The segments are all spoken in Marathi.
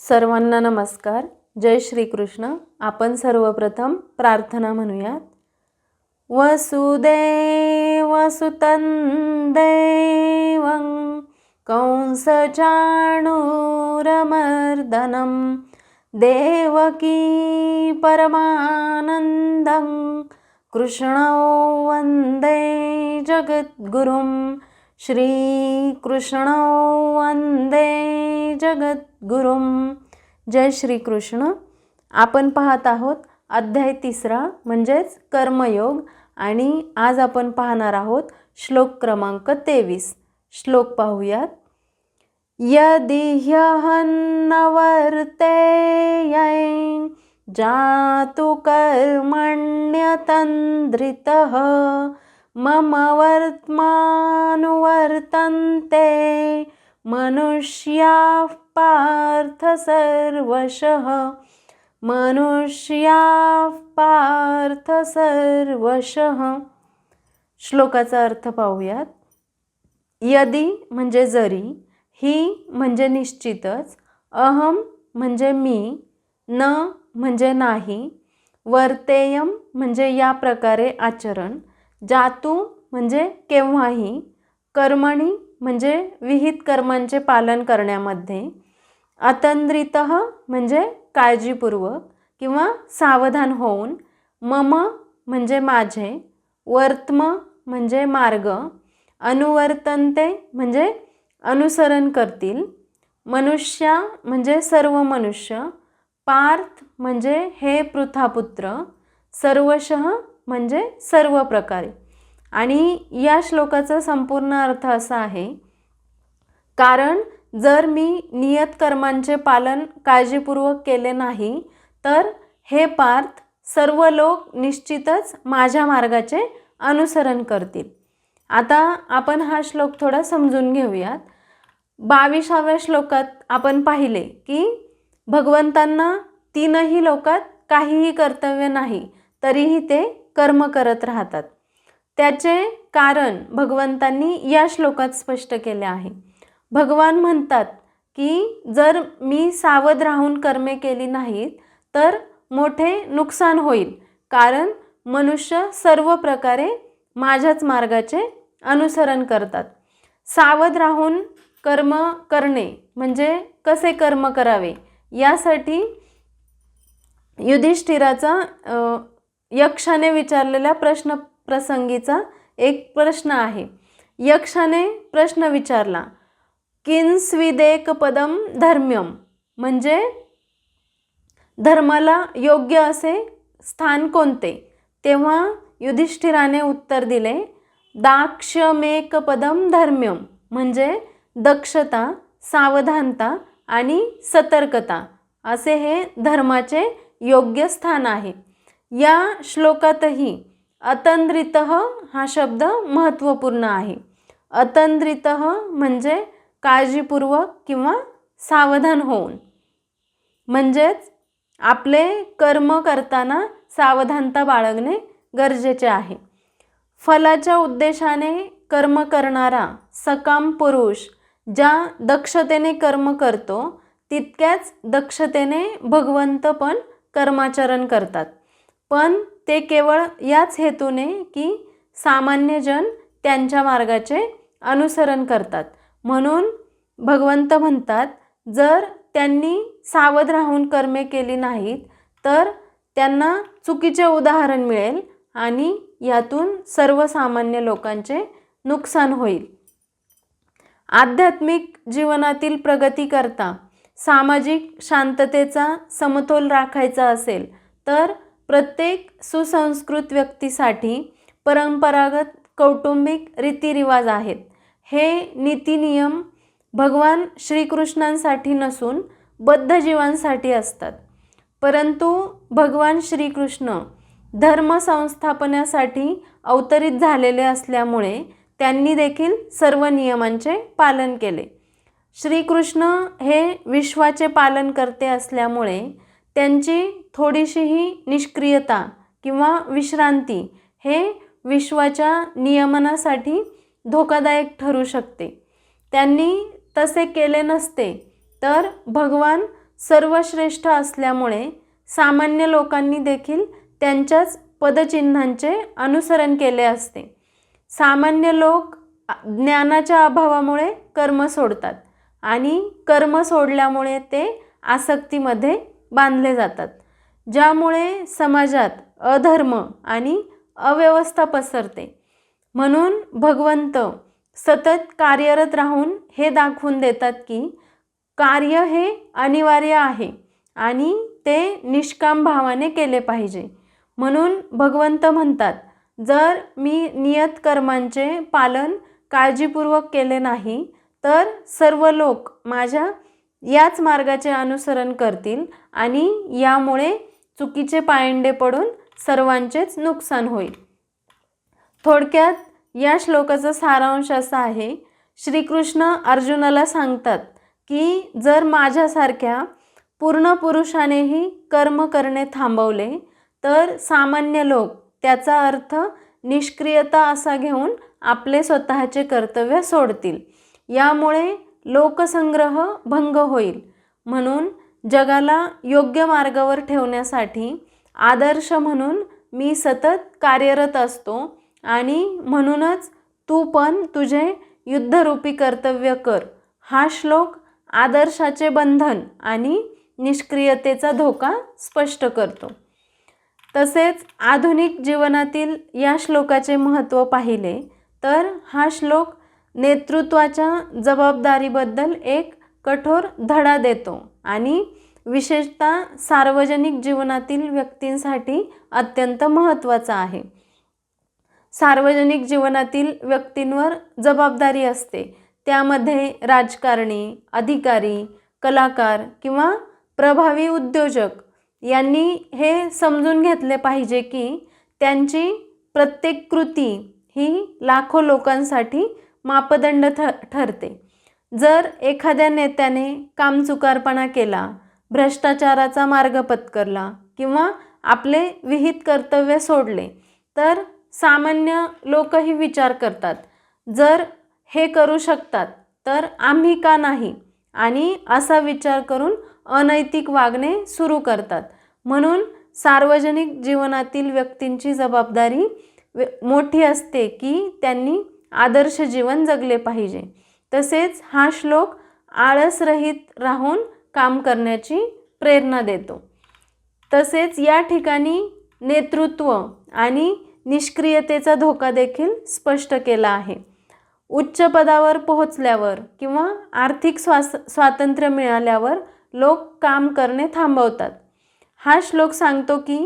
सर्वांना नमस्कार. जय श्री कृष्ण. आपण सर्वप्रथम प्रार्थना म्हणूयात. वसुदेवसुतं देवं कंसचाणूरमर्दनं देवकी परमानन्दं कृष्णौ वन्दे जगद्गुरुं. श्रीकृष्णौ वन्दे जगद्गुरुं. जय श्री कृष्ण. आपण पाहत आहोत अध्याय 3 म्हणजेच कर्मयोग आणि आज आपण पाहणार आहोत श्लोक क्रमांक 23. श्लोक पाहूयात. यदि ह्यहन्नवर्तेयं जातु कर्मण्यतन्द्रितः मम वर्त्मानुवर्तन्ते मनुष्याः पार्थ सर्वशः. मनुष्याः पार्थ सर्वशः. श्लोकाचा अर्थ पाहूयात. यदि म्हणजे जरी, ही म्हणजे निश्चितच, अहम म्हणजे मी, न म्हणजे नाही, वर्तेयम म्हणजे या प्रकारे आचरण, जातू म्हणजे केव्हाही, कर्मणी म्हणजे विहित कर्मांचे पालन करण्यामध्ये, अतंद्रितः म्हणजे काळजीपूर्वक किंवा सावधान होऊन, मम म्हणजे माझे, वर्त्म म्हणजे मार्ग, अनुवर्तन्ते म्हणजे अनुसरण करतील, मनुष्या म्हणजे सर्व मनुष्य, पार्थ म्हणजे हे पृथापुत्र, सर्वशः म्हणजे सर्व प्रकारे. आणि या श्लोकाचा संपूर्ण अर्थ असा आहे, कारण जर मी नियत कर्मांचे पालन काळजीपूर्वक केले नाही तर हे पार्थ सर्व लोक निश्चितच माझ्या मार्गाचे अनुसरण करतील. आता आपण हा श्लोक थोडा समजून घेऊयात. 22व्या श्लोकात आपण पाहिले की भगवंतांना तीनही लोकात काहीही कर्तव्य नाही तरीही ते कर्म करत राहतात. त्याचे कारण भगवंतांनी या श्लोकात स्पष्ट केले आहे. भगवान म्हणतात की जर मी सावध राहून कर्मे केली नाहीत तर मोठे नुकसान होईल, कारण मनुष्य सर्व प्रकारे माझ्याच मार्गाचे अनुसरण करतात. सावध राहून कर्म करणे म्हणजे कसे कर्म करावे यासाठी युधिष्ठिराचा यक्षाने विचारलेल्या प्रसंगीचा एक प्रश्न आहे. यक्षाने प्रश्न विचारला, किंस्विदेक पदम धर्म्यम म्हणजे धर्माला योग्य असे स्थान कोणते. तेव्हा युधिष्ठिराने उत्तर दिले, दाक्ष्यमेक पदम धर्म्यम म्हणजे दक्षता, सावधानता आणि सतर्कता असे हे धर्माचे योग्य स्थान आहे. या श्लोकातही अतंद्रितः हा शब्द महत्त्वपूर्ण आहे. अतंद्रितः म्हणजे काळजीपूर्वक किंवा सावधान होऊन, म्हणजेच आपले कर्म करताना सावधानता बाळगणे गरजेचे आहे. फलाच्या उद्देशाने कर्म करणारा सकाम पुरुष ज्या दक्षतेने कर्म करतो तितक्याच दक्षतेने भगवंत पण कर्माचरण करतात. पण ते केवळ याच हेतूने की सामान्य जन त्यांच्या मार्गाचे अनुसरण करतात. म्हणून भगवंत म्हणतात, जर त्यांनी सावध राहून कर्मे केली नाहीत तर त्यांना चुकीचे उदाहरण मिळेल आणि यातून सर्वसामान्य लोकांचे नुकसान होईल. आध्यात्मिक जीवनातील प्रगती करता सामाजिक शांततेचा समतोल राखायचा असेल तर प्रत्येक सुसंस्कृत व्यक्तीसाठी परंपरागत कौटुंबिक रीतिरिवाज आहेत. हे नीतिनियम भगवान श्रीकृष्णांसाठी नसून बद्ध जीवांसाठी असतात. परंतु भगवान श्रीकृष्ण धर्म संस्थापनासाठी अवतरित झालेले असल्यामुळे त्यांनी देखील सर्व नियमांचे पालन केले. श्रीकृष्ण हे विश्वाचे पालन करते असल्यामुळे त्यांची थोडीशीही निष्क्रियता किंवा विश्रांती हे विश्वाच्या नियमनासाठी धोकादायक ठरू शकते. त्यांनी तसे केले नसते तर भगवान सर्वश्रेष्ठ असल्यामुळे सामान्य लोकांनी देखील त्यांच्याच पदचिन्हांचे अनुसरण केले असते. सामान्य लोक ज्ञानाच्या अभावामुळे कर्म सोडतात आणि कर्म सोडल्यामुळे ते आसक्तीमध्ये बांधले जातात, ज्यामुळे समाजात अधर्म आणि अव्यवस्था पसरते. म्हणून भगवंत सतत कार्यरत राहून हे दाखवून देतात की कार्य हे अनिवार्य आहे आणि ते निष्काम भावाने केले पाहिजे. म्हणून भगवंत म्हणतात, जर मी नियत कर्मांचे पालन काळजीपूर्वक केले नाही तर सर्व लोक माझ्या याच मार्गाचे अनुसरण करतील आणि यामुळे चुकीचे पायंडे पडून सर्वांचेच नुकसान होईल. थोडक्यात या श्लोकाचा सारांश असा आहे, श्रीकृष्ण अर्जुनाला सांगतात की जर माझ्यासारख्या पूर्ण पुरुषानेही कर्म करणे थांबवले तर सामान्य लोक त्याचा अर्थ निष्क्रियता असा घेऊन आपले स्वतःचे कर्तव्य सोडतील. यामुळे लोकसंग्रह भंग होईल. म्हणून जगाला योग्य मार्गावर ठेवण्यासाठी आदर्श म्हणून मी सतत कार्यरत असतो आणि म्हणूनच तू पण तुझे युद्धरूपी कर्तव्य कर. हा श्लोक आदर्शाचे बंधन आणि निष्क्रियतेचा धोका स्पष्ट करतो. तसेच आधुनिक जीवनातील या श्लोकाचे महत्त्व पाहिले तर हा श्लोक नेतृत्वाच्या जबाबदारीबद्दल एक कठोर धडा देतो आणि विशेषतः सार्वजनिक जीवनातील व्यक्तींसाठी अत्यंत महत्त्वाचा आहे. सार्वजनिक जीवनातील व्यक्तींवर जबाबदारी असते. त्यामध्ये राजकारणी, अधिकारी, कलाकार किंवा प्रभावी उद्योजक यांनी हे समजून घेतले पाहिजे की त्यांची प्रत्येक कृती ही लाखो लोकांसाठी मापदंड ठरते. जर एखाद्या नेत्याने कामचुकारपणा केला, भ्रष्टाचाराचा मार्ग पत्करला किंवा आपले विहित कर्तव्य सोडले तर सामान्य लोकही विचार करतात, जर हे करू शकतात तर आम्ही का नाही, आणि असा विचार करून अनैतिक वागणे सुरू करतात. म्हणून सार्वजनिक जीवनातील व्यक्तींची जबाबदारी मोठी असते की त्यांनी आदर्श जीवन जगले पाहिजे. तसेच हा श्लोक आळसरहित राहून काम करण्याची प्रेरणा देतो. तसेच या ठिकाणी नेतृत्व आणि निष्क्रियतेचा धोका देखील स्पष्ट केला आहे. उच्च पदावर पोहोचल्यावर किंवा आर्थिक स्वातंत्र्य मिळाल्यावर लोक काम करणे थांबवतात. हा श्लोक सांगतो की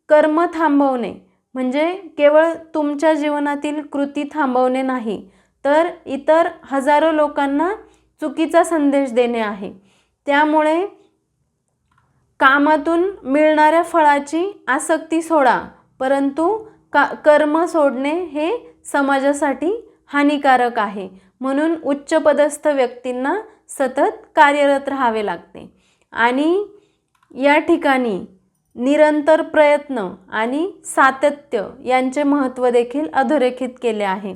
कर्म थांबवणे म्हणजे केवळ तुमच्या जीवनातील कृती थांबवणे नाही, तर इतर हजारो लोकांना चुकीचा संदेश देणे आहे. त्यामुळे कामातून मिळणाऱ्या फळाची आसक्ती सोडा, परंतु कर्म सोडणे हे समाजासाठी हानिकारक आहे. म्हणून उच्चपदस्थ व्यक्तींना सतत कार्यरत राहावे लागते आणि या ठिकाणी निरंतर प्रयत्न आणि सातत्य यांचे महत्त्व देखील अधोरेखित केले आहे.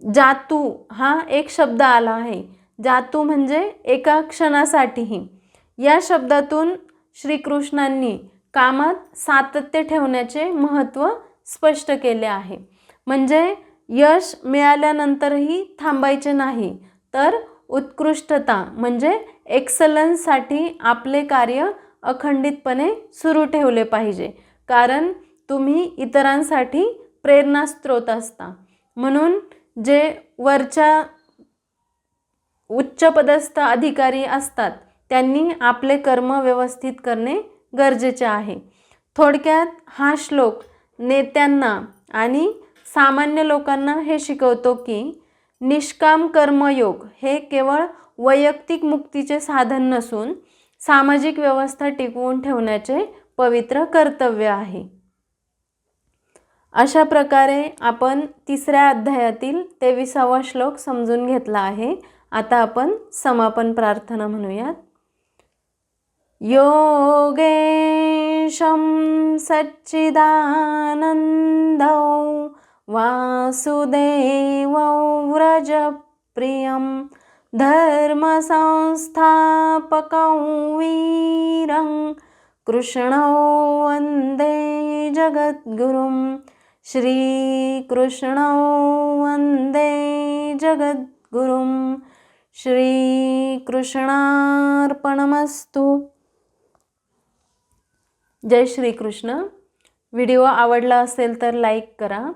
जातू हा एक शब्द आला आहे. जातू म्हणजे एका क्षणासाठीही. या शब्दातून श्रीकृष्णांनी कामात सातत्य ठेवण्याचे महत्त्व स्पष्ट केले आहे. म्हणजे यश मिळाल्यानंतरही थांबायचे नाही, तर उत्कृष्टता म्हणजे एक्सलन्ससाठी आपले कार्य अखंडितपणे सुरू ठेवले पाहिजे, कारण तुम्ही इतरांसाठी प्रेरणास्त्रोत असता. म्हणून जे वरच्या उच्चपदस्थ अधिकारी असतात त्यांनी आपले कर्म व्यवस्थित करणे गरजेचे आहे. थोडक्यात हा श्लोक नेत्यांना आणि सामान्य लोकांना हे शिकवतो की निष्काम कर्मयोग हे केवळ वैयक्तिक मुक्तीचे साधन नसून सामाजिक व्यवस्था टिकवून ठेवण्याचे पवित्र कर्तव्य आहे. अशा प्रकारे आपण तिसऱ्या अध्यायातील 23वा श्लोक समजून घेतला आहे. आता आपण समापन प्रार्थना म्हणूयात. योगेशं सच्चिदानन्दौ वासुदेवौ व्रजप्रियं धर्मसंस्थापकं वीरं कृष्णं वन्दे जगद्गुरुं श्रीकृष्णं वन्दे जगद्गुरुं श्रीकृष्णार्पणमस्तु। जय श्रीकृष्ण। व्हिडिओ आवडला असेल तर लाईक करा।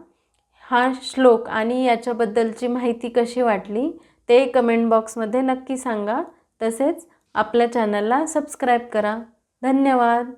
हा श्लोक आणि याच्याबद्दलची माहिती कशी वाटली ते कमेंट बॉक्समध्ये नक्की सांगा। तसेच आपल्या चॅनलला सबस्क्राईब करा। धन्यवाद।